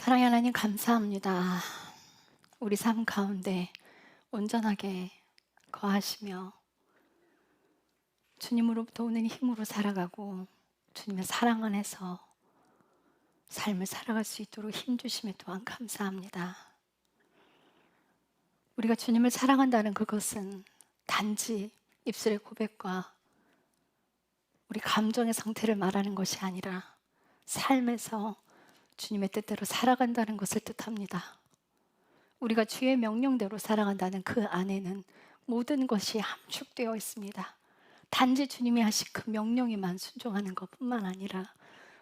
사랑의 하나님 감사합니다. 우리 삶 가운데 온전하게 거하시며 주님으로부터 오는 힘으로 살아가고 주님의 사랑 안에서 삶을 살아갈 수 있도록 힘주심에 또한 감사합니다. 우리가 주님을 사랑한다는 그것은 단지 입술의 고백과 우리 감정의 상태를 말하는 것이 아니라 삶에서 주님의 뜻대로 살아간다는 것을 뜻합니다. 우리가 주의 명령대로 살아간다는 그 안에는 모든 것이 함축되어 있습니다. 단지 주님이 하신 그 명령에만 순종하는 것뿐만 아니라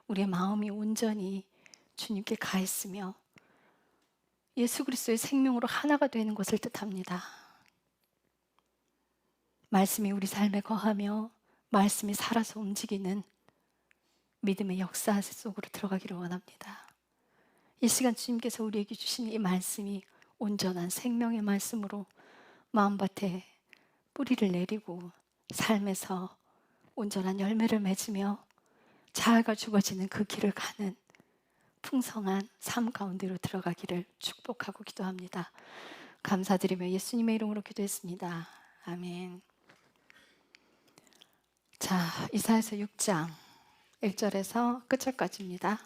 우리의 마음이 온전히 주님께 가 있으며 예수 그리스도의 생명으로 하나가 되는 것을 뜻합니다. 말씀이 우리 삶에 거하며 말씀이 살아서 움직이는 믿음의 역사 속으로 들어가기를 원합니다. 이 시간 주님께서 우리에게 주신 이 말씀이 온전한 생명의 말씀으로 마음밭에 뿌리를 내리고 삶에서 온전한 열매를 맺으며 자아가 죽어지는 그 길을 가는 풍성한 삶 가운데로 들어가기를 축복하고 기도합니다. 감사드리며 예수님의 이름으로 기도했습니다. 아멘. 자, 이사야서 6장 1절에서 끝절까지입니다.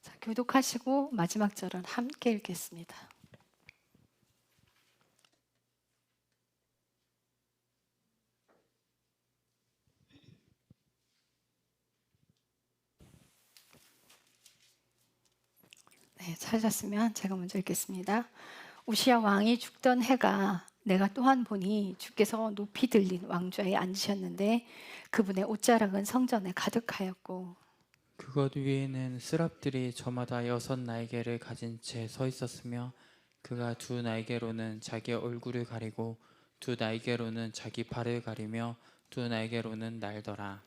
자, 교독하시고 마지막 절은 함께 읽겠습니다. 네, 찾았으면 제가 먼저 읽겠습니다. 우시야 왕이 죽던 해가 내가 또한 보니 주께서 높이 들린 왕좌에 앉으셨는데 그분의 옷자락은 성전에 가득하였고 그것 위에는 스랍들이 저마다 6 날개를 가진 채 서 있었으며 그가 2 날개로는 자기 얼굴을 가리고 2 날개로는 자기 발을 가리며 2 날개로는 날더라.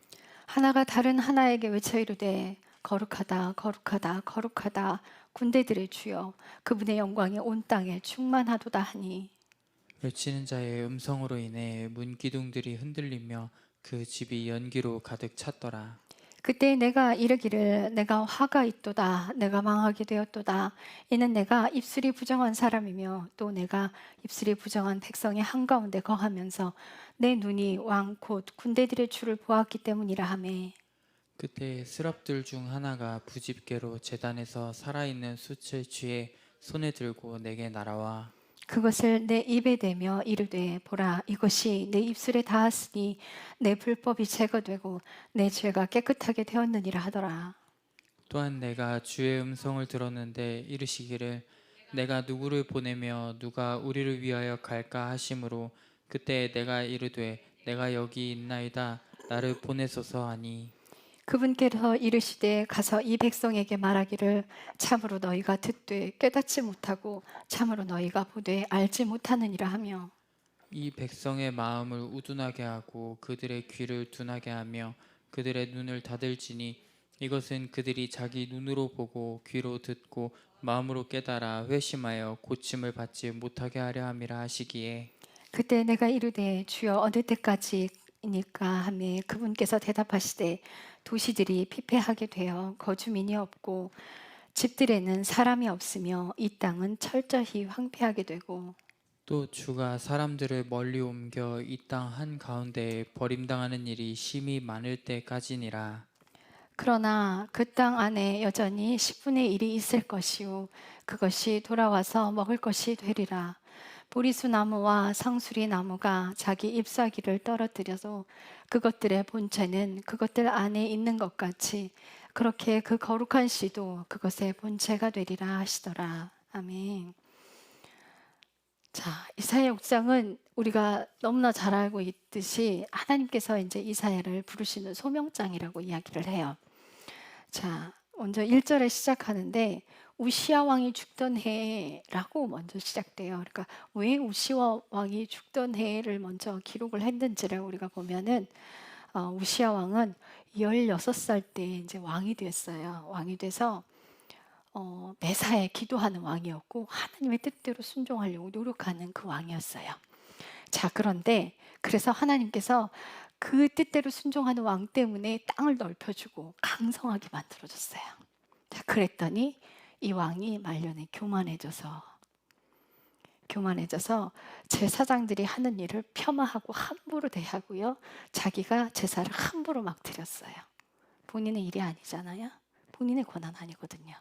하나가 다른 하나에게 외쳐 이르되 거룩하다 거룩하다 거룩하다 군대들의 주여 그분의 영광이 온 땅에 충만하도다 하니 외치는 자의 음성으로 인해 문기둥들이 흔들리며 그 집이 연기로 가득 찼더라. 그때 내가 이르기를 내가 화가 있도다 내가 망하게 되었도다 이는 내가 입술이 부정한 사람이며 또 내가 입술이 부정한 백성의 한가운데 거하면서 내 눈이 왕 곧 군대들의 주를 보았기 때문이라 하매 그때 스랍들 중 하나가 부집게로 제단에서 살아있는 숯을 취해 손에 들고 내게 날아와 그것을 내 입에 대며 이르되 보라 이것이 내 입술에 닿았으니 내 불법이 제거되고 내 죄가 깨끗하게 되었느니라 하더라. 또한 내가 주의 음성을 들었는데 이르시기를 내가 누구를 보내며 누가 우리를 위하여 갈까 하심으로 그때 내가 이르되 내가 여기 있나이다 나를 보내소서 하니 그분께서 이르시되 가서 이 백성에게 말하기를 참으로 너희가 듣되 깨닫지 못하고 참으로 너희가 보되 알지 못하느니라 하며 이 백성의 마음을 우둔하게 하고 그들의 귀를 둔하게 하며 그들의 눈을 닫을지니 이것은 그들이 자기 눈으로 보고 귀로 듣고 마음으로 깨달아 회심하여 고침을 받지 못하게 하려 함이라 하시기에 그때 내가 이르되 주여 어느 때까지이니까 하매 그분께서 대답하시되 도시들이 피폐하게 되어 거주민이 없고 집들에는 사람이 없으며 이 땅은 철저히 황폐하게 되고 또 주가 사람들을 멀리 옮겨 이 땅 한가운데에 버림당하는 일이 심히 많을 때까지니라. 그러나 그 땅 안에 여전히 10분의 1이 있을 것이요 그것이 돌아와서 먹을 것이 되리라. 보리수 나무와 상수리 나무가 자기 잎사귀를 떨어뜨려도 그것들의 본체는 그것들 안에 있는 것 같이 그렇게 그 거룩한 씨도 그것의 본체가 되리라 하시더라. 아멘. 자, 이사야 6장은 우리가 너무나 잘 알고 있듯이 하나님께서 이제 이사야를 부르시는 소명장이라고 이야기를 해요. 자, 먼저 1절에 시작하는데 우시야 왕이 죽던 해라고 먼저 시작돼요. 그러니까 왜 우시야 왕이 죽던 해를 먼저 기록을 했는지를 우리가 보면은 우시야 왕은 16살 때 이제 왕이 됐어요. 왕이 돼서 매사에 기도하는 왕이었고 하나님의 뜻대로 순종하려고 노력하는 그 왕이었어요. 자, 그런데 그래서 하나님께서 그 뜻대로 순종하는 왕 때문에 땅을 넓혀주고 강성하게 만들어줬어요. 자, 그랬더니 이 왕이 말년에 교만해져서 제사장들이 하는 일을 폄하하고 함부로 대하고요. 자기가 제사를 함부로 막 드렸어요. 본인의 일이 아니잖아요. 본인의 권한 아니거든요.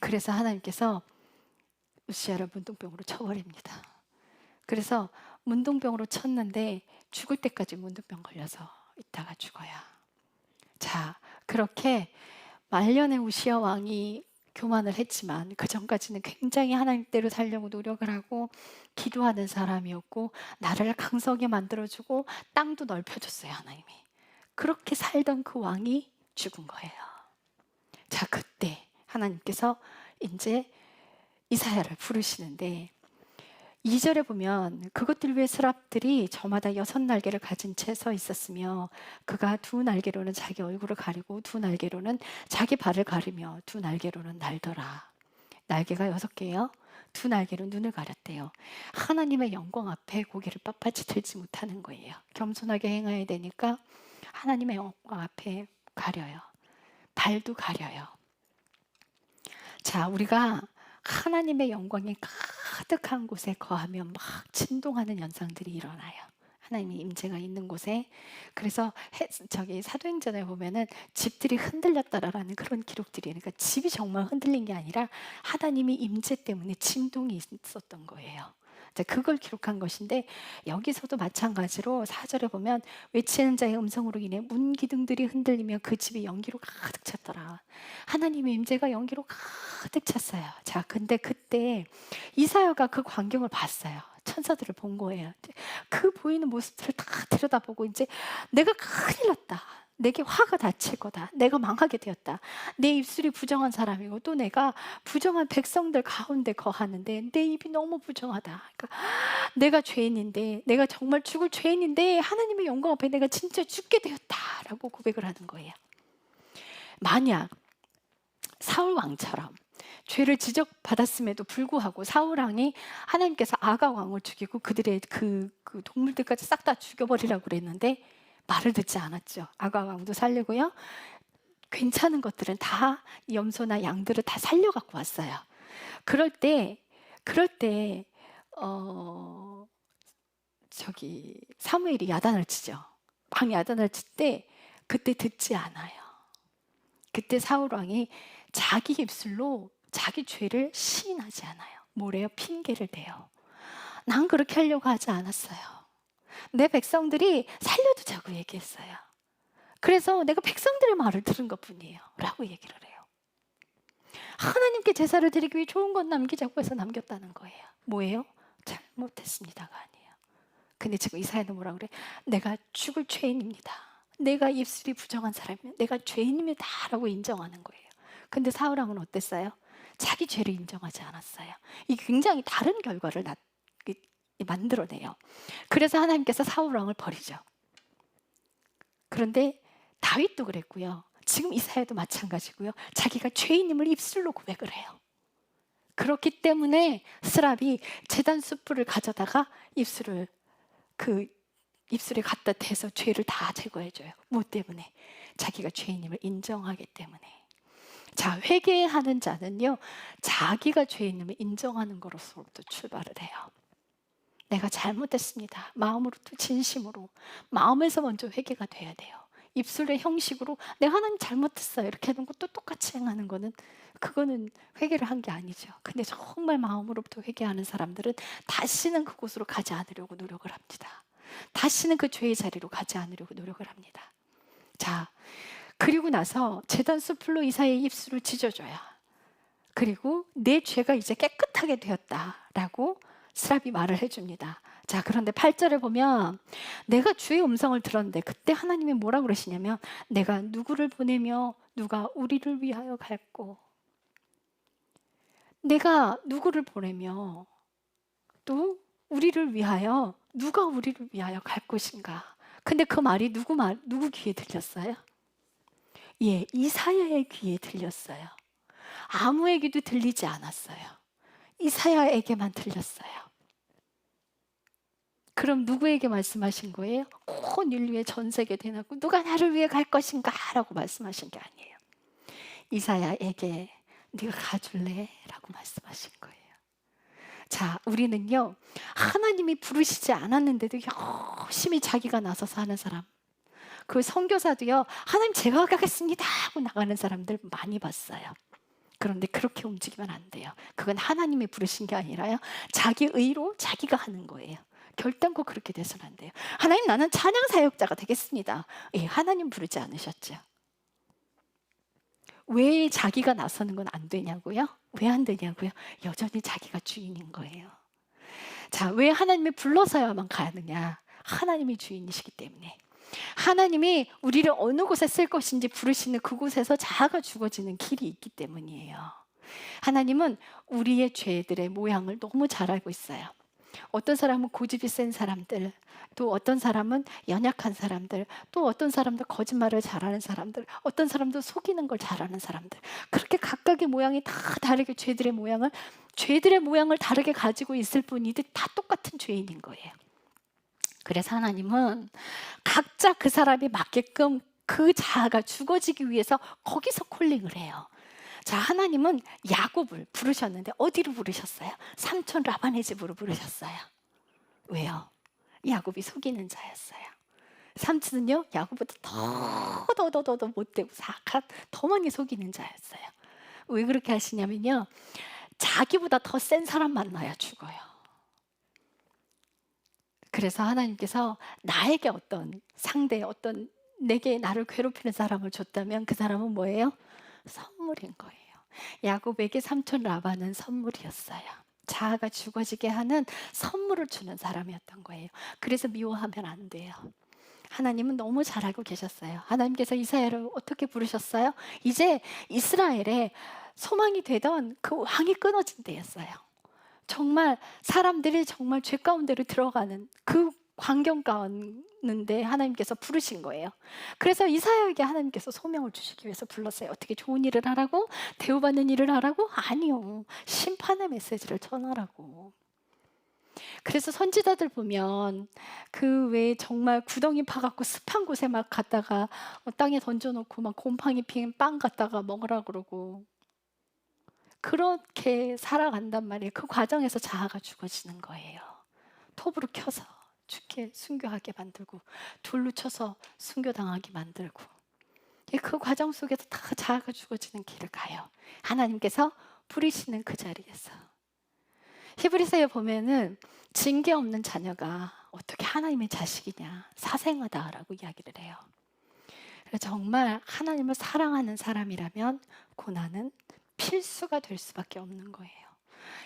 그래서 하나님께서 우시야를 문둥병으로 쳐버립니다. 그래서 문둥병으로 쳤는데 죽을 때까지 문둥병 걸려서 있다가 죽어요. 자, 그렇게 말년에 우시야 왕이 교만을 했지만 그 전까지는 굉장히 하나님대로 살려고 노력을 하고 기도하는 사람이었고 나라를 강성하게 만들어주고 땅도 넓혀줬어요. 하나님이. 그렇게 살던 그 왕이 죽은 거예요. 자, 그때 하나님께서 이제 이사야를 부르시는데 2절에 보면 그것들 위에 스랍들이 저마다 6날개를 가진 채 서 있었으며 그가 2날개로는 자기 얼굴을 가리고 2날개로는 자기 발을 가리며 2날개로는 날더라. 날개가 6개예요. 2날개로 눈을 가렸대요. 하나님의 영광 앞에 고개를 빳빳이 들지 못하는 거예요. 겸손하게 행해야 되니까 하나님의 영광 앞에 가려요. 발도 가려요. 자, 우리가 하나님의 영광이 가득한 곳에 거하면 막 진동하는 현상들이 일어나요. 하나님의 임재가 있는 곳에. 그래서 사도행전에 보면은 집들이 흔들렸다라는 그런 기록들이, 그러니까 집이 정말 흔들린 게 아니라 하나님의 임재 때문에 진동이 있었던 거예요. 그걸 기록한 것인데 여기서도 마찬가지로 4절에 보면 외치는 자의 음성으로 인해 문기둥들이 흔들리며 그 집이 연기로 가득 찼더라. 하나님의 임재가 연기로 가득 찼어요. 자, 근데 그때 이사야가 그 광경을 봤어요. 천사들을 본 거예요. 그 보이는 모습들을 다 들여다보고 이제 내가 큰일 났다. 내게 화가 닥칠 거다. 내가 망하게 되었다. 내 입술이 부정한 사람이고 또 내가 부정한 백성들 가운데 거하는데 내 입이 너무 부정하다. 그러니까 내가 죄인인데, 내가 정말 죽을 죄인인데 하나님의 영광 앞에 내가 진짜 죽게 되었다라고 고백을 하는 거예요. 만약 사울 왕처럼 죄를 지적받았음에도 불구하고 사울 왕이 하나님께서 아각 왕을 죽이고 그들의 그 동물들까지 싹 다 죽여버리라고 그랬는데 말을 듣지 않았죠. 아각 왕도 살리고요. 괜찮은 것들은 다 염소나 양들을 다 살려갖고 왔어요. 그럴 때 사무엘이 야단을 치죠. 왕이 야단을 칠 때 그때 듣지 않아요. 그때 사울 왕이 자기 입술로 자기 죄를 시인하지 않아요. 뭐래요? 핑계를 대요. 난 그렇게 하려고 하지 않았어요. 내 백성들이 살려두자고 얘기했어요. 그래서 내가 백성들의 말을 들은 것뿐이에요 라고 얘기를 해요. 하나님께 제사를 드리기 위해 좋은 것 남기자고 해서 남겼다는 거예요. 뭐예요? 잘못했습니다가 아니에요. 근데 지금 이사야는 뭐라 그래? 내가 죽을 죄인입니다. 내가 입술이 부정한 사람이면 내가 죄인입니다 라고 인정하는 거예요. 근데 사울 왕은 어땠어요? 자기 죄를 인정하지 않았어요. 이게 굉장히 다른 결과를 만들어내요. 그래서 하나님께서 사울 왕을 버리죠. 그런데 다윗도 그랬고요. 지금 이사야도 마찬가지고요. 자기가 죄인임을 입술로 고백을 해요. 그렇기 때문에 스랍이 제단 숯불을 가져다가 입술에 갖다 대서 죄를 다 제거해줘요. 뭐 때문에? 자기가 죄인임을 인정하기 때문에. 자, 회개하는 자는요, 자기가 죄인임을 인정하는 것으로부터 출발을 해요. 내가 잘못했습니다. 마음으로부터 진심으로, 마음에서 먼저 회개가 돼야 돼요. 입술의 형식으로 내가 하나님 잘못했어요 이렇게 하는 것도 똑같이 행하는 거는, 그거는 회개를 한 게 아니죠. 근데 정말 마음으로부터 회개하는 사람들은 다시는 그곳으로 가지 않으려고 노력을 합니다. 다시는 그 죄의 자리로 가지 않으려고 노력을 합니다. 자, 그리고 나서 제단 숯불로 이사야의 입술을 찢어줘야, 그리고 내 죄가 이제 깨끗하게 되었다라고 스랍이 말을 해줍니다. 자, 그런데 8절에 보면 내가 주의 음성을 들었는데 그때 하나님이 뭐라 그러시냐면 내가 누구를 보내며 누가 우리를 위하여 갈고, 내가 누구를 보내며 또 우리를 위하여, 누가 우리를 위하여 갈 것인가. 근데 그 말이 누구 귀에 들렸어요? 예, 이사야의 귀에 들렸어요. 아무에게도 들리지 않았어요. 이사야에게만 들렸어요. 그럼 누구에게 말씀하신 거예요? 온 인류의 전 세계 대낮고 누가 나를 위해 갈 것인가? 라고 말씀하신 게 아니에요. 이사야에게 네가 가줄래? 라고 말씀하신 거예요. 자, 우리는요, 하나님이 부르시지 않았는데도 열심히 자기가 나서서 하는 사람, 그 선교사도요, 하나님 제가 가겠습니다 하고 나가는 사람들 많이 봤어요. 그런데 그렇게 움직이면 안 돼요. 그건 하나님이 부르신 게 아니라요, 자기 의로 자기가 하는 거예요. 결단코 그렇게 돼서는 안 돼요. 하나님, 나는 찬양 사역자가 되겠습니다. 예, 하나님 부르지 않으셨죠. 왜 자기가 나서는 건 안 되냐고요? 왜 안 되냐고요? 여전히 자기가 주인인 거예요. 자, 왜 하나님이 불러서야만 가느냐? 하나님이 주인이시기 때문에. 하나님이 우리를 어느 곳에 쓸 것인지 부르시는 그곳에서 자아가 죽어지는 길이 있기 때문이에요. 하나님은 우리의 죄들의 모양을 너무 잘 알고 있어요. 어떤 사람은 고집이 센 사람들, 또 어떤 사람은 연약한 사람들, 또 어떤 사람도 거짓말을 잘하는 사람들, 어떤 사람도 속이는 걸 잘하는 사람들, 그렇게 각각의 모양이 다 다르게 죄들의 모양을 다르게 가지고 있을 뿐이지 다 똑같은 죄인인 거예요. 그래서 하나님은 각자 그 사람이 맞게끔 그 자아가 죽어지기 위해서 거기서 콜링을 해요. 자, 하나님은 야곱을 부르셨는데 어디로 부르셨어요? 삼촌 라반의 집으로 부르셨어요. 왜요? 야곱이 속이는 자였어요. 삼촌은요, 야곱보다 더 못되고 사악한, 더 많이 속이는 자였어요. 왜 그렇게 하시냐면요, 자기보다 더 센 사람 만나야 죽어요. 그래서 하나님께서 나에게 어떤 상대, 어떤 내게 나를 괴롭히는 사람을 줬다면 그 사람은 뭐예요? 선물인 거예요. 야곱에게 삼촌 라반은 선물이었어요. 자아가 죽어지게 하는 선물을 주는 사람이었던 거예요. 그래서 미워하면 안 돼요. 하나님은 너무 잘 알고 계셨어요. 하나님께서 이사야를 어떻게 부르셨어요? 이제 이스라엘의 소망이 되던 그 왕이 끊어진 때였어요. 정말 사람들이 정말 죄 가운데로 들어가는 그 광경 가운데 하나님께서 부르신 거예요. 그래서 이사야에게 하나님께서 소명을 주시기 위해서 불렀어요. 어떻게 좋은 일을 하라고? 대우받는 일을 하라고? 아니요. 심판의 메시지를 전하라고. 그래서 선지자들 보면 그 외에 정말 구덩이 파갖고 습한 곳에 막 갔다가 땅에 던져놓고 막 곰팡이 핀 빵 갖다가 먹으라 그러고 그렇게 살아간단 말이에요. 그 과정에서 자아가 죽어지는 거예요. 톱으로 켜서 죽게 순교하게 만들고 돌로 쳐서 순교당하게 만들고 그 과정 속에서 다 자아가 죽어지는 길을 가요. 하나님께서 부리시는 그 자리에서. 히브리서에 보면은 징계 없는 자녀가 어떻게 하나님의 자식이냐, 사생하다라고 이야기를 해요. 정말 하나님을 사랑하는 사람이라면 고난은 필수가 될 수밖에 없는 거예요.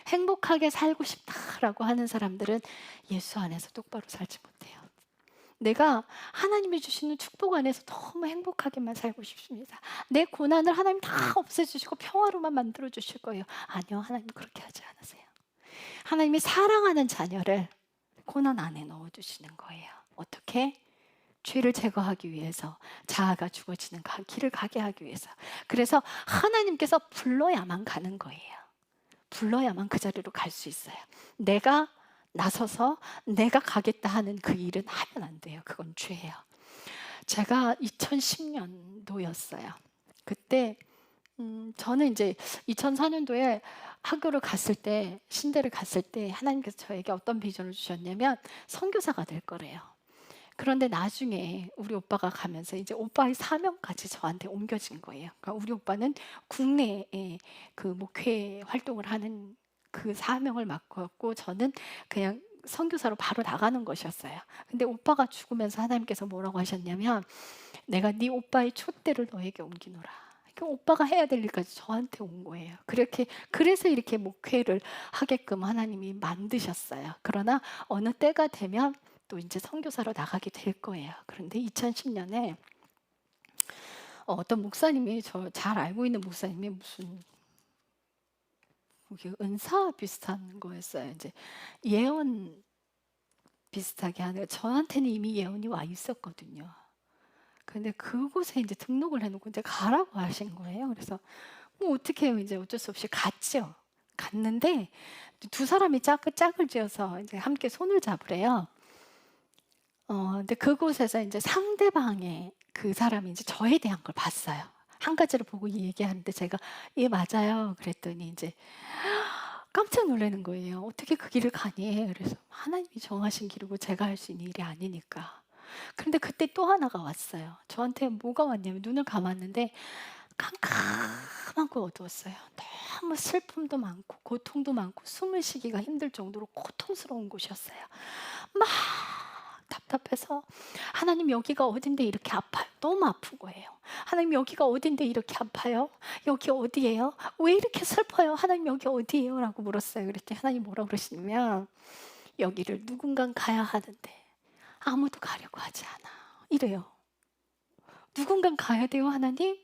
행복하게 살고 싶다라고 하는 사람들은 예수 안에서 똑바로 살지 못해요. 내가 하나님이 주시는 축복 안에서 너무 행복하게만 살고 싶습니다. 내 고난을 하나님 다 없애주시고 평화로만 만들어 주실 거예요. 아니요, 하나님 그렇게 하지 않으세요. 하나님이 사랑하는 자녀를 고난 안에 넣어주시는 거예요. 어떻게? 죄를 제거하기 위해서, 자아가 죽어지는 길을 가게 하기 위해서. 그래서 하나님께서 불러야만 가는 거예요. 불러야만 그 자리로 갈 수 있어요. 내가 나서서 내가 가겠다 하는 그 일은 하면 안 돼요. 그건 죄예요. 제가 2010년도였어요. 그때 저는 이제 2004년도에 학교를 갔을 때, 신대를 갔을 때 하나님께서 저에게 어떤 비전을 주셨냐면 선교사가 될 거래요. 그런데 나중에 우리 오빠가 가면서 이제 오빠의 사명까지 저한테 옮겨진 거예요. 그러니까 우리 오빠는 국내에 그 목회 활동을 하는 그 사명을 맡고 저는 그냥 선교사로 바로 나가는 것이었어요. 근데 오빠가 죽으면서 하나님께서 뭐라고 하셨냐면 내가 네 오빠의 촛대를 너에게 옮기노라. 그러니까 오빠가 해야 될 일까지 저한테 온 거예요. 그래서 이렇게 목회를 하게끔 하나님이 만드셨어요. 그러나 어느 때가 되면 또 이제 선교사로 나가게 될 거예요. 그런데 2010년에 어떤 목사님이, 저 잘 알고 있는 목사님이 무슨 은사 비슷한 거였어요. 이제 예언 비슷하게 하는, 저한테는 이미 예언이 와 있었거든요. 근데 그곳에 이제 등록을 해놓고 이제 가라고 하신 거예요. 그래서 뭐 어떻게 해요? 이제 어쩔 수 없이 갔죠. 갔는데 두 사람이 짝을 지어서 이제 함께 손을 잡으래요. 근데 그곳에서 이제 상대방의 그 사람이 이제 저에 대한 걸 봤어요. 한 가지를 보고 얘기하는데 제가 예 맞아요 그랬더니 이제 깜짝 놀라는 거예요. 어떻게 그 길을 가니? 그래서 하나님이 정하신 길이고 제가 할 수 있는 일이 아니니까. 그런데 그때 또 하나가 왔어요. 저한테 뭐가 왔냐면 눈을 감았는데 깜깜하고 어두웠어요. 너무 슬픔도 많고 고통도 많고 숨을 쉬기가 힘들 정도로 고통스러운 곳이었어요. 막 답답해서 하나님 여기가 어딘데 이렇게 아파요. 너무 아픈 거예요. 하나님 여기가 어딘데 이렇게 아파요? 여기 어디예요? 왜 이렇게 슬퍼요? 하나님 여기 어디예요? 라고 물었어요. 그랬더니 하나님 뭐라 그러시냐면 여기를 누군가 가야 하는데 아무도 가려고 하지 않아. 이래요. 누군가 가야 돼요, 하나님?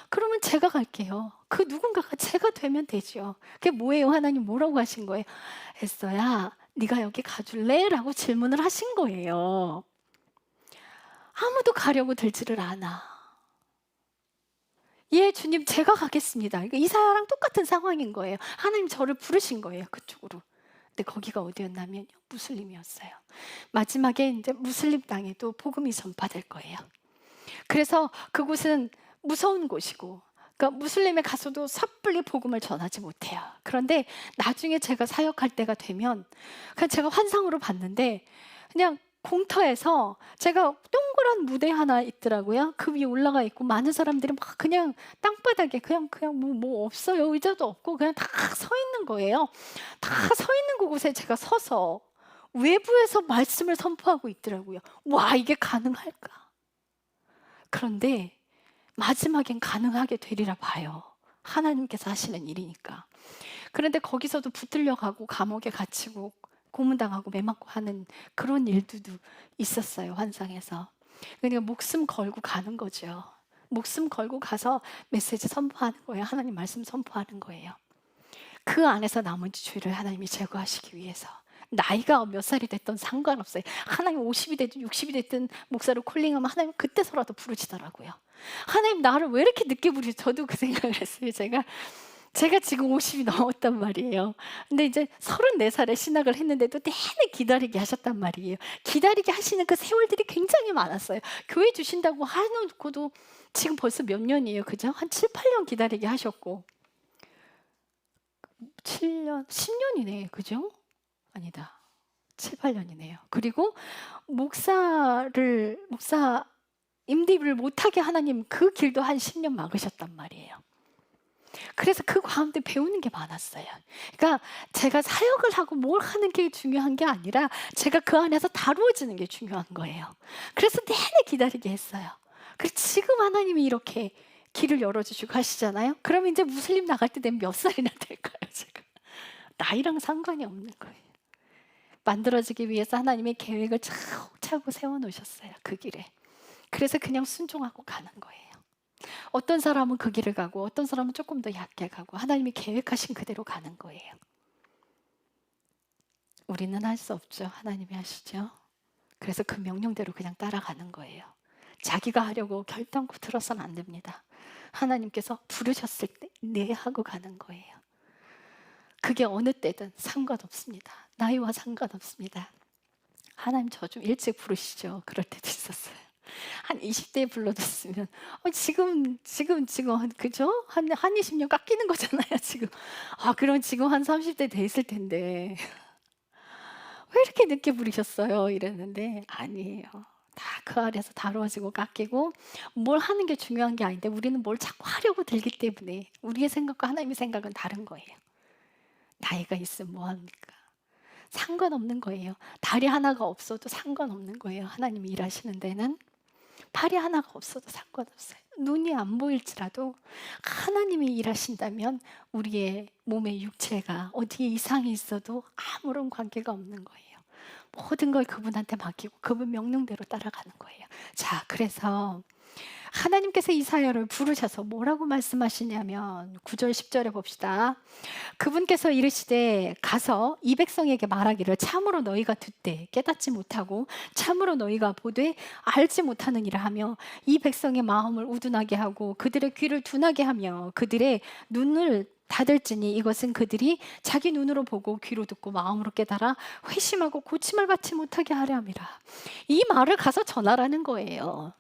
그러면 제가 갈게요. 그 누군가가 제가 되면 되죠. 그게 뭐예요? 하나님 뭐라고 하신 거예요? 에스더야, 네가 여기 가줄래? 라고 질문을 하신 거예요. 아무도 가려고 들지를 않아. 예, 주님, 제가 가겠습니다. 이사야랑 똑같은 상황인 거예요. 하나님 저를 부르신 거예요, 그쪽으로. 근데 거기가 어디였냐면 무슬림이었어요. 마지막에 이제 무슬림 땅에도 복음이 전파될 거예요. 그래서 그곳은 무서운 곳이고, 그러니까 무슬림에 가서도 섣불리 복음을 전하지 못해요. 그런데 나중에 제가 사역할 때가 되면 그냥 제가 환상으로 봤는데 그냥 공터에서 제가 동그란 무대 하나 있더라고요. 그 위에 올라가 있고 많은 사람들이 막 그냥 땅바닥에 그냥 뭐 없어요. 의자도 없고 그냥 다 서 있는 거예요. 다 서 있는 그곳에 제가 서서 외부에서 말씀을 선포하고 있더라고요. 와, 이게 가능할까? 그런데 마지막엔 가능하게 되리라 봐요. 하나님께서 하시는 일이니까. 그런데 거기서도 붙들려 가고 감옥에 갇히고 고문당하고 매맞고 하는 그런 일들도 있었어요, 환상에서. 그러니까 목숨 걸고 가는 거죠. 목숨 걸고 가서 메시지 선포하는 거예요. 하나님 말씀 선포하는 거예요. 그 안에서 나머지 죄를 하나님이 제거하시기 위해서. 나이가 몇 살이 됐든 상관없어요. 하나님 50이 됐든 60이 됐든 목사로 콜링하면 하나님 그때서라도 부르시더라고요. 하나님 나를 왜 이렇게 늦게 부르시? 저도 그 생각을 했어요. 제가 지금 50이 넘었단 말이에요. 근데 이제 34살에 신학을 했는데도 내내 기다리게 하셨단 말이에요. 기다리게 하시는 그 세월들이 굉장히 많았어요. 교회 주신다고 해놓고도 지금 벌써 몇 년이에요. 그죠? 한 7, 8년 기다리게 하셨고 7년, 10년이네. 그죠? 아니다. 7, 8년이네요. 그리고 목사 임디를 못하게 하나님 그 길도 한 10년 막으셨단 말이에요. 그래서 그 가운데 배우는 게 많았어요. 그러니까 제가 사역을 하고 뭘 하는 게 중요한 게 아니라 제가 그 안에서 다루어지는 게 중요한 거예요. 그래서 내내 기다리게 했어요. 그래서 지금 하나님이 이렇게 길을 열어주시고 하시잖아요. 그러면 이제 무슬림 나갈 때 되면 몇 살이나 될까요? 제가 나이랑 상관이 없는 거예요. 만들어지기 위해서 하나님의 계획을 차곡차곡 세워놓으셨어요. 그 길에. 그래서 그냥 순종하고 가는 거예요. 어떤 사람은 그 길을 가고 어떤 사람은 조금 더 얕게 가고 하나님이 계획하신 그대로 가는 거예요. 우리는 할 수 없죠. 하나님이 하시죠. 그래서 그 명령대로 그냥 따라가는 거예요. 자기가 하려고 결단코 들어서는 안 됩니다. 하나님께서 부르셨을 때 네 하고 가는 거예요. 그게 어느 때든 상관없습니다. 나이와 상관없습니다. 하나님 저 좀 일찍 부르시죠. 그럴 때도 있었어요. 한 20대에 불러줬으면 지금 그죠? 한 20년 깎이는 거잖아요. 지금 그럼 지금 한 30대 돼 있을 텐데 왜 이렇게 늦게 부르셨어요? 이랬는데 아니에요. 다 그 아래서 다루어지고 깎이고 뭘 하는 게 중요한 게 아닌데 우리는 뭘 자꾸 하려고 들기 때문에 우리의 생각과 하나님의 생각은 다른 거예요. 나이가 있으면 뭐합니까? 상관없는 거예요. 다리 하나가 없어도 상관없는 거예요. 하나님이 일하시는 데는 팔이 하나가 없어도 상관없어요. 눈이 안 보일지라도 하나님이 일하신다면 우리의 몸의 육체가 어디에 이상이 있어도 아무런 관계가 없는 거예요. 모든 걸 그분한테 맡기고 그분 명령대로 따라가는 거예요. 자, 그래서 하나님께서 이사야를 부르셔서 뭐라고 말씀하시냐면 9절 10절에 봅시다. 그분께서 이르시되 가서 이 백성에게 말하기를 참으로 너희가 듣되 깨닫지 못하고 참으로 너희가 보되 알지 못하느니라 하며 이 백성의 마음을 우둔하게 하고 그들의 귀를 둔하게 하며 그들의 눈을 닫을지니 이것은 그들이 자기 눈으로 보고 귀로 듣고 마음으로 깨달아 회심하고 고침을 받지 못하게 하려 함이라. 이 말을 가서 전하라는 거예요.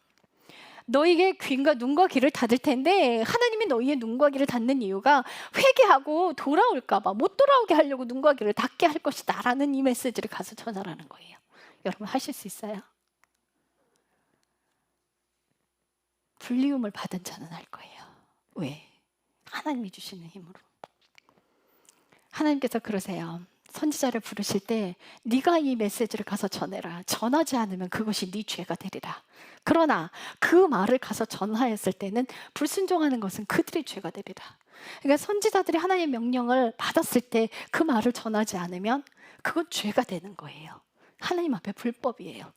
너희에게 귀과 눈과 귀를 닫을 텐데 하나님이 너희의 눈과 귀를 닫는 이유가 회개하고 돌아올까 봐 못 돌아오게 하려고 눈과 귀를 닫게 할 것이다 라는 이 메시지를 가서 전하라는 거예요. 여러분 하실 수 있어요? 불리움을 받은 자는 할 거예요. 왜? 하나님이 주시는 힘으로. 하나님께서 그러세요. 선지자를 부르실 때 네가 이 메시지를 가서 전해라. 전하지 않으면 그것이 네 죄가 되리라. 그러나 그 말을 가서 전하였을 때는 불순종하는 것은 그들의 죄가 되리라. 그러니까 선지자들이 하나님의 명령을 받았을 때 그 말을 전하지 않으면 그건 죄가 되는 거예요. 하나님 앞에 불법이에요.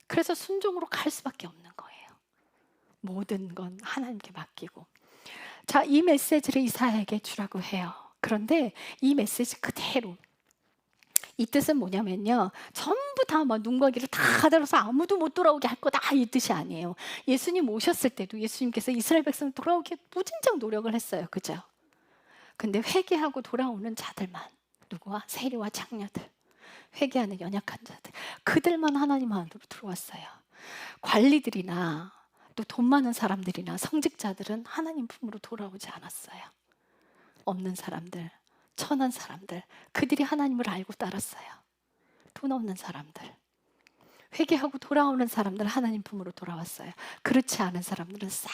그래서 순종으로 갈 수밖에 없는 거예요. 모든 건 하나님께 맡기고. 자, 이 메시지를 이사야에게 주라고 해요. 그런데 이 메시지 그대로, 이 뜻은 뭐냐면요, 전부 다 막 눈과 귀를 다 가다로서 아무도 못 돌아오게 할 거다 이 뜻이 아니에요. 예수님 오셨을 때도 예수님께서 이스라엘 백성 돌아오게 무진장 노력을 했어요. 그죠? 근데 회개하고 돌아오는 자들만, 누구와? 세리와 장녀들, 회개하는 연약한 자들, 그들만 하나님 안으로 들어왔어요. 관리들이나 또 돈 많은 사람들이나 성직자들은 하나님 품으로 돌아오지 않았어요. 없는 사람들, 천한 사람들, 그들이 하나님을 알고 따랐어요. 돈 없는 사람들, 회개하고 돌아오는 사람들 하나님 품으로 돌아왔어요. 그렇지 않은 사람들은 싹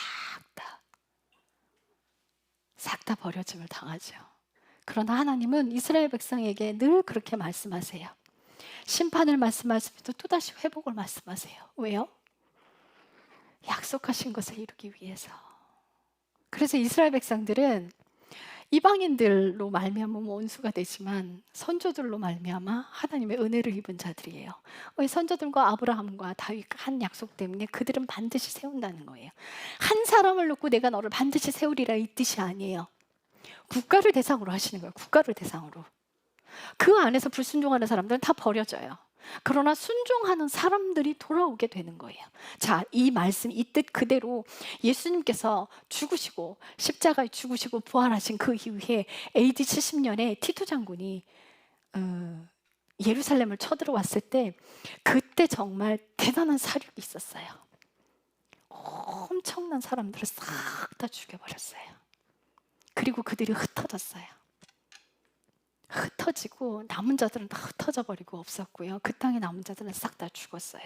다 버려짐을 당하죠. 그러나 하나님은 이스라엘 백성에게 늘 그렇게 말씀하세요. 심판을 말씀하시면서 또다시 회복을 말씀하세요. 왜요? 약속하신 것을 이루기 위해서. 그래서 이스라엘 백성들은 이방인들로 말미암아 원수가 되지만 선조들로 말미암아 하나님의 은혜를 입은 자들이에요. 선조들과 아브라함과 다윗과 한 약속 때문에 그들은 반드시 세운다는 거예요. 한 사람을 놓고 내가 너를 반드시 세우리라 이 뜻이 아니에요. 국가를 대상으로 하시는 거예요. 국가를 대상으로. 그 안에서 불순종하는 사람들은 다 버려져요. 그러나 순종하는 사람들이 돌아오게 되는 거예요. 자, 이 말씀, 이 뜻 그대로 예수님께서 죽으시고 십자가에 죽으시고 부활하신 그 이후에 AD 70년에 티투 장군이 예루살렘을 쳐들어왔을 때 그때 정말 대단한 사륙이 있었어요. 엄청난 사람들을 싹 다 죽여버렸어요. 그리고 그들이 흩어졌어요. 흩어지고 남은 자들은 다 흩어져 버리고 없었고요. 그 땅에 남은 자들은 싹 다 죽었어요.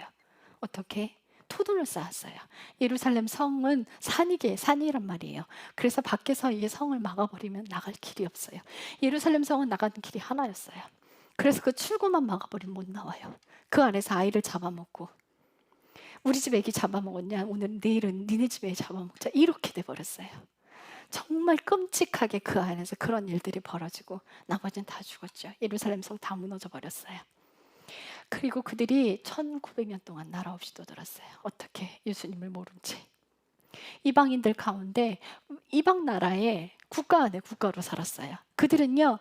어떻게? 토둔을 쌓았어요. 예루살렘 성은 산이란 말이에요. 그래서 밖에서 이 성을 막아버리면 나갈 길이 없어요. 예루살렘 성은 나가는 길이 하나였어요. 그래서 그 출구만 막아버리면 못 나와요. 그 안에서 아이를 잡아먹고, 우리 집 애기 잡아먹었냐? 오늘 내일은 니네 집 애 잡아먹자. 이렇게 돼버렸어요. 정말 끔찍하게 그 안에서 그런 일들이 벌어지고 나머지는 다 죽었죠. 예루살렘 성 다 무너져 버렸어요. 그리고 그들이 1900년 동안 나라 없이 떠들었어요. 어떻게? 예수님을 모른 채. 이방인들 가운데 이방 나라의 국가 안에 국가로 살았어요. 그들은요,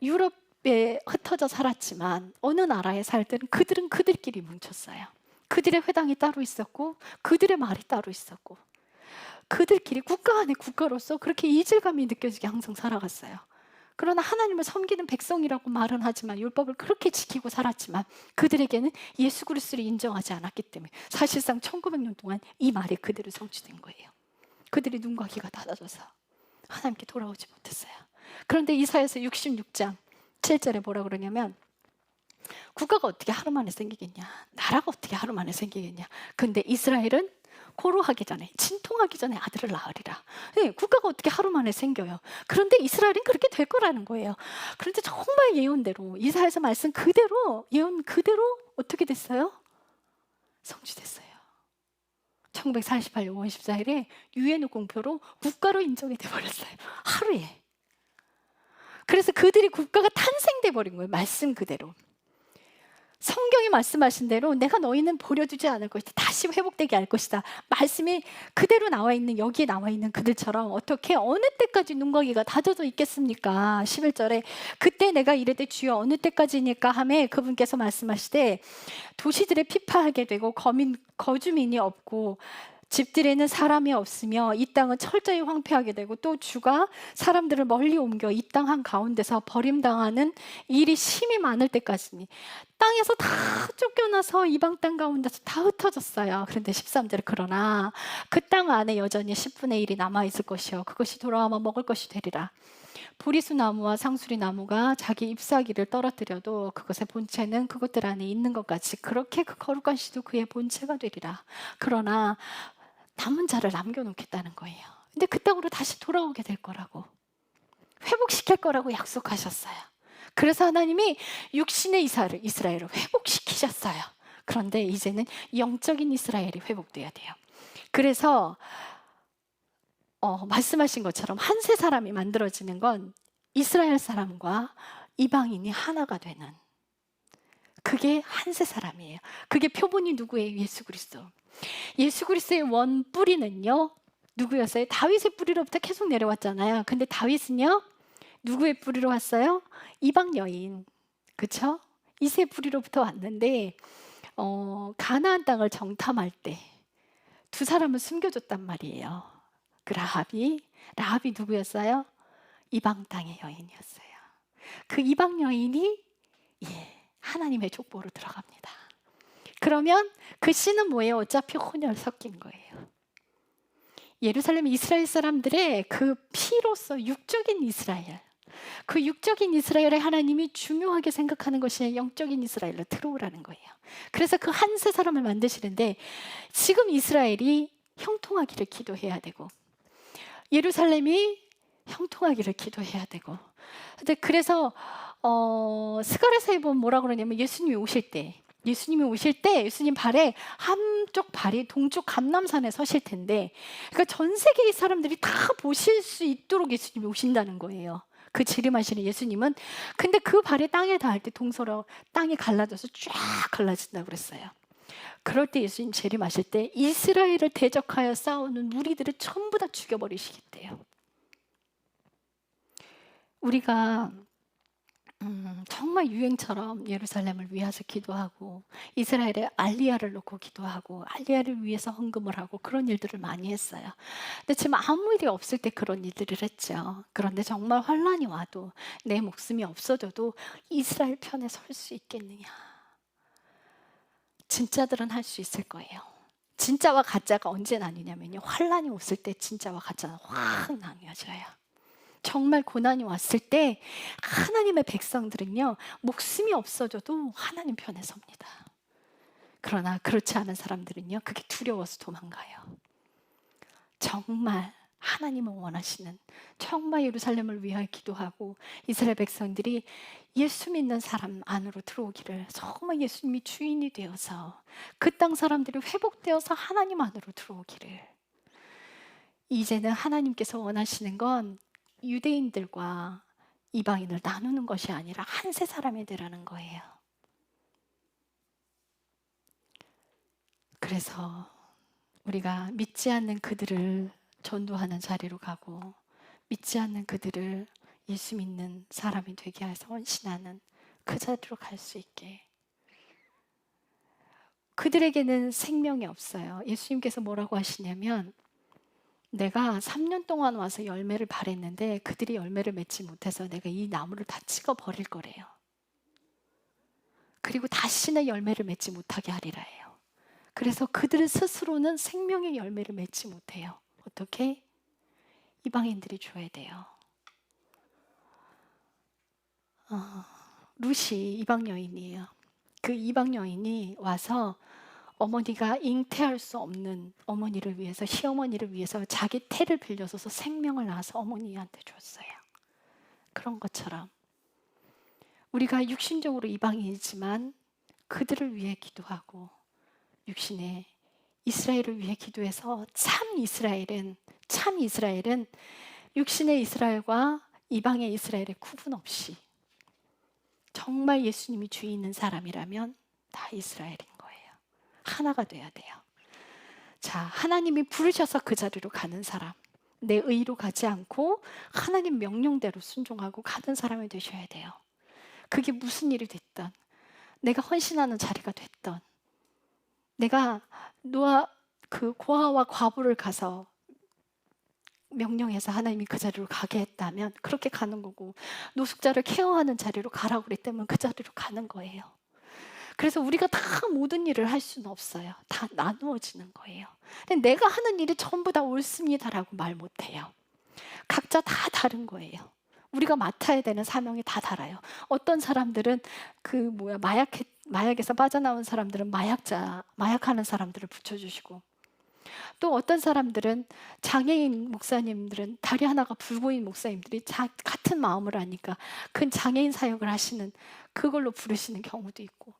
유럽에 흩어져 살았지만 어느 나라에 살 때는 그들은 그들끼리 뭉쳤어요. 그들의 회당이 따로 있었고 그들의 말이 따로 있었고 그들끼리 국가 안에 국가로서 그렇게 이질감이 느껴지게 항상 살아갔어요. 그러나 하나님을 섬기는 백성이라고 말은 하지만 율법을 그렇게 지키고 살았지만 그들에게는 예수 그리스도를 인정하지 않았기 때문에 사실상 1900년 동안 이 말이 그대로 성취된 거예요. 그들이 눈과 귀가 닫아져서 하나님께 돌아오지 못했어요. 그런데 이사야서 66장 7절에 뭐라 그러냐면, 국가가 어떻게 하루 만에 생기겠냐, 나라가 어떻게 하루 만에 생기겠냐, 근데 이스라엘은 고로하기 전에, 진통하기 전에 아들을 낳으리라. 네, 국가가 어떻게 하루 만에 생겨요. 그런데 이스라엘은 그렇게 될 거라는 거예요. 그런데 정말 예언대로, 이사야서 말씀 그대로, 예언 그대로 어떻게 됐어요? 성취됐어요. 1948년 5월 14일에 유엔 공표로 국가로 인정이 돼버렸어요. 하루에. 그래서 그들이 국가가 탄생돼 버린 거예요. 말씀 그대로. 성경이 말씀하신 대로 내가 너희는 버려두지 않을 것이다. 다시 회복되게 할 것이다. 말씀이 그대로 나와 있는, 여기에 나와 있는 그들처럼 어떻게 어느 때까지 눈과 귀가 닫혀져 있겠습니까? 11절에 그때 내가 이르되 주여 어느 때까지니까 하매 그분께서 말씀하시되 도시들에 피파하게 되고 거주민이 없고 집들에는 사람이 없으며 이 땅은 철저히 황폐하게 되고 또 주가 사람들을 멀리 옮겨 이 땅 한가운데서 버림당하는 일이 심히 많을 때까지니 땅에서 다 쫓겨나서 이방 땅 가운데서 다 흩어졌어요. 그런데 13절 그러나 그 땅 안에 여전히 10분의 1이 남아있을 것이요 그것이 돌아오면 먹을 것이 되리라. 보리수 나무와 상수리 나무가 자기 잎사귀를 떨어뜨려도 그것의 본체는 그것들 안에 있는 것 같이 그렇게 그 거룩한 씨도 그의 본체가 되리라. 그러나 남은 자를 남겨놓겠다는 거예요. 근데 그 땅으로 다시 돌아오게 될 거라고, 회복시킬 거라고 약속하셨어요. 그래서 하나님이 육신의 이스라엘을 회복시키셨어요. 그런데 이제는 영적인 이스라엘이 회복돼야 돼요. 그래서 말씀하신 것처럼 한 세 사람이 만들어지는 건 이스라엘 사람과 이방인이 하나가 되는, 그게 한 세 사람이에요. 그게 표본이 누구예요? 예수 그리스도. 예수 그리스도의 원 뿌리는요 누구였어요? 다윗의 뿌리로부터 계속 내려왔잖아요. 근데 다윗은요 누구의 뿌리로 왔어요? 이방 여인, 그쵸? 이세 뿌리로부터 왔는데 가나안 땅을 정탐할 때 두 사람을 숨겨줬단 말이에요. 그 라합이 누구였어요? 이방 땅의 여인이었어요. 그 이방 여인이 하나님의 족보로 들어갑니다. 그러면 그 씨는 뭐예요? 어차피 혼혈 섞인 거예요. 예루살렘 이스라엘 사람들의 그 피로서 육적인 이스라엘, 그 육적인 이스라엘에 하나님이 중요하게 생각하는 것이 영적인 이스라엘로 들어오라는 거예요. 그래서 그 한 세 사람을 만드시는데 지금 이스라엘이 형통하기를 기도해야 되고 예루살렘이 형통하기를 기도해야 되고. 근데 그래서 스가랴서에 보면 뭐라 그러냐면 예수님이 오실 때 예수님 발에 한쪽 발이 동쪽 감람산에 서실 텐데, 그러니까 전 세계의 사람들이 다 보실 수 있도록 예수님이 오신다는 거예요. 그 재림하시는 예수님은. 근데 그 발이 땅에 닿을 때 동서로 땅이 갈라져서 쫙 갈라진다고 그랬어요. 그럴 때 예수님 재림하실 때 이스라엘을 대적하여 싸우는 무리들을 전부 다 죽여버리시겠대요. 우리가 정말 유행처럼 예루살렘을 위해서 기도하고 이스라엘의 알리야를 놓고 기도하고 알리야를 위해서 헌금을 하고 그런 일들을 많이 했어요. 근데 지금 아무 일이 없을 때 그런 일들을 했죠. 그런데 정말 환란이 와도 내 목숨이 없어져도 이스라엘 편에 설 수 있겠느냐? 진짜들은 할 수 있을 거예요. 진짜와 가짜가 언제 나뉘냐면요, 환란이 왔을 때 진짜와 가짜는 확 나뉘어져요. 정말 고난이 왔을 때 하나님의 백성들은요 목숨이 없어져도 하나님 편에 섭니다. 그러나 그렇지 않은 사람들은요 그게 두려워서 도망가요. 정말 하나님을 원하시는, 정말 예루살렘을 위하여 기도하고 이스라엘 백성들이 예수 믿는 사람 안으로 들어오기를, 정말 예수님이 주인이 되어서 그 땅 사람들이 회복되어서 하나님 안으로 들어오기를. 이제는 하나님께서 원하시는 건 유대인들과 이방인을 나누는 것이 아니라 한 세 사람이 되라는 거예요. 그래서 우리가 믿지 않는 그들을 전도하는 자리로 가고 믿지 않는 그들을 예수 믿는 사람이 되게 해서 헌신하는 그 자리로 갈 수 있게. 그들에게는 생명이 없어요. 예수님께서 뭐라고 하시냐면 내가 3년 동안 와서 열매를 바랬는데 그들이 열매를 맺지 못해서 내가 이 나무를 다 찍어 버릴 거래요. 그리고 다시는 열매를 맺지 못하게 하리라 해요. 그래서 그들 스스로는 생명의 열매를 맺지 못해요. 어떻게? 이방인들이 줘야 돼요. 루시 이방 여인이에요. 그 이방 여인이 와서 어머니가 잉태할 수 없는 어머니를 위해서, 시어머니를 위해서 자기 태를 빌려줘서 생명을 낳아서 어머니한테 줬어요. 그런 것처럼 우리가 육신적으로 이방인이지만 그들을 위해 기도하고 육신의 이스라엘을 위해 기도해서 참 이스라엘은 육신의 이스라엘과 이방의 이스라엘의 구분 없이 정말 예수님이 주인 있는 사람이라면 다 이스라엘인 거예요. 하나가 돼야 돼요. 자, 하나님이 부르셔서 그 자리로 가는 사람, 내 의로 가지 않고 하나님 명령대로 순종하고 가는 사람이 되셔야 돼요. 그게 무슨 일이 됐든, 내가 헌신하는 자리가 됐든, 내가 그 고아와 과부를 가서 명령해서 하나님이 그 자리로 가게 했다면 그렇게 가는 거고, 노숙자를 케어하는 자리로 가라고 그랬다면 그 자리로 가는 거예요. 그래서 우리가 다 모든 일을 할 수는 없어요. 다 나누어지는 거예요. 근데 내가 하는 일이 전부 다 옳습니다라고 말 못해요. 각자 다 다른 거예요. 우리가 맡아야 되는 사명이 다 달라요. 어떤 사람들은 마약에서 빠져나온 사람들은 마약하는 사람들을 붙여주시고, 또 어떤 사람들은 장애인 목사님들은 다리 하나가 불구인 목사님들이 같은 마음을 하니까 그 장애인 사역을 하시는 그걸로 부르시는 경우도 있고,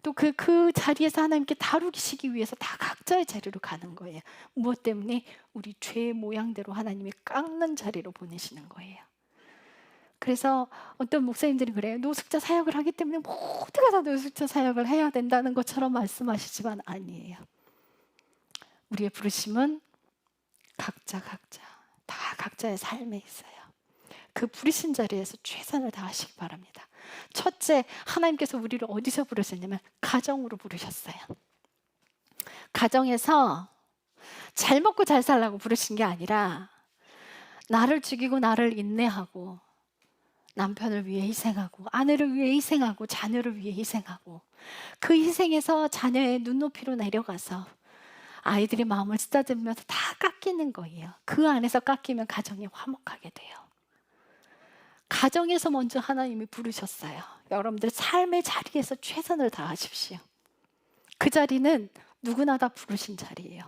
또 그 자리에서 하나님께 다루시기 위해서 다 각자의 자리로 가는 거예요. 무엇 때문에? 우리 죄의 모양대로 하나님이 깎는 자리로 보내시는 거예요. 그래서 어떤 목사님들이 그래요. 노숙자 사역을 하기 때문에 모두가 다 노숙자 사역을 해야 된다는 것처럼 말씀하시지만 아니에요. 우리의 부르심은 각자 다 각자의 삶에 있어요. 그 부르신 자리에서 최선을 다하시기 바랍니다. 첫째, 하나님께서 우리를 어디서 부르셨냐면 가정으로 부르셨어요. 가정에서 잘 먹고 잘 살라고 부르신 게 아니라 나를 죽이고 나를 인내하고 남편을 위해 희생하고 아내를 위해 희생하고 자녀를 위해 희생하고, 그 희생에서 자녀의 눈높이로 내려가서 아이들의 마음을 쓰다듬으면서 다 깎이는 거예요. 그 안에서 깎이면 가정이 화목하게 돼요. 가정에서 먼저 하나님이 부르셨어요. 여러분들 삶의 자리에서 최선을 다하십시오. 그 자리는 누구나 다 부르신 자리예요.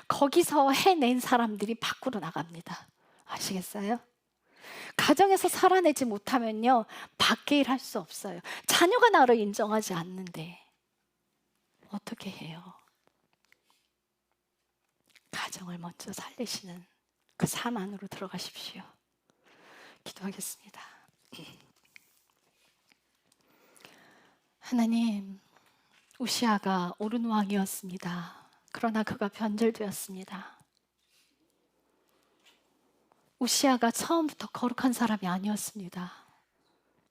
거기서 해낸 사람들이 밖으로 나갑니다. 아시겠어요? 가정에서 살아내지 못하면요, 밖에 일할 수 없어요. 자녀가 나를 인정하지 않는데 어떻게 해요? 가정을 먼저 살리시는 그 삶 안으로 들어가십시오. 기도하겠습니다. 하나님, 우시아가 옳은 왕이었습니다. 그러나 그가 변절되었습니다. 우시아가 처음부터 거룩한 사람이 아니었습니다.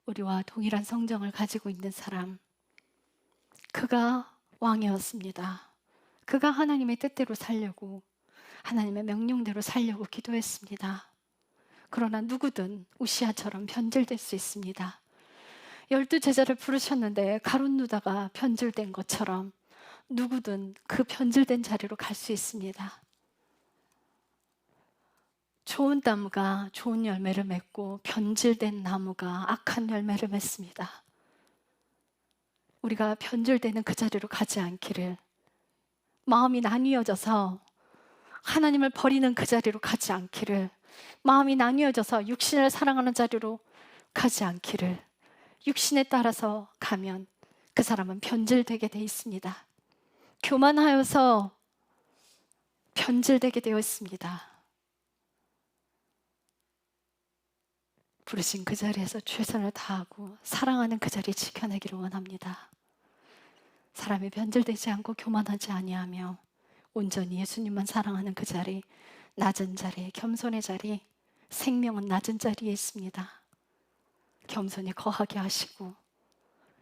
우리와 동일한 성정을 가지고 있는 사람, 그가 왕이었습니다. 그가 하나님의 뜻대로 살려고, 하나님의 명령대로 살려고 기도했습니다. 그러나 누구든 우시아처럼 변질될 수 있습니다. 12 제자를 부르셨는데 가룟 유다가 변질된 것처럼 누구든 그 변질된 자리로 갈 수 있습니다. 좋은 나무가 좋은 열매를 맺고 변질된 나무가 악한 열매를 맺습니다. 우리가 변질되는 그 자리로 가지 않기를, 마음이 나뉘어져서 하나님을 버리는 그 자리로 가지 않기를, 마음이 나뉘어져서 육신을 사랑하는 자리로 가지 않기를, 육신에 따라서 가면 그 사람은 변질되게 돼 있습니다. 교만하여서 변질되게 되어 있습니다. 부르신 그 자리에서 최선을 다하고 사랑하는 그 자리 지켜내기를 원합니다. 사람이 변질되지 않고 교만하지 아니하며 온전히 예수님만 사랑하는 그 자리, 낮은 자리, 겸손의 자리, 생명은 낮은 자리에 있습니다. 겸손히 거하게 하시고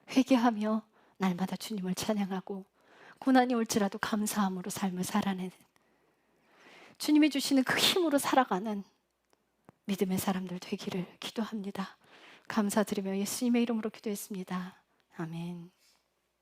회개하며 날마다 주님을 찬양하고 고난이 올지라도 감사함으로 삶을 살아내는, 주님이 주시는 그 힘으로 살아가는 믿음의 사람들 되기를 기도합니다. 감사드리며 예수님의 이름으로 기도했습니다. 아멘.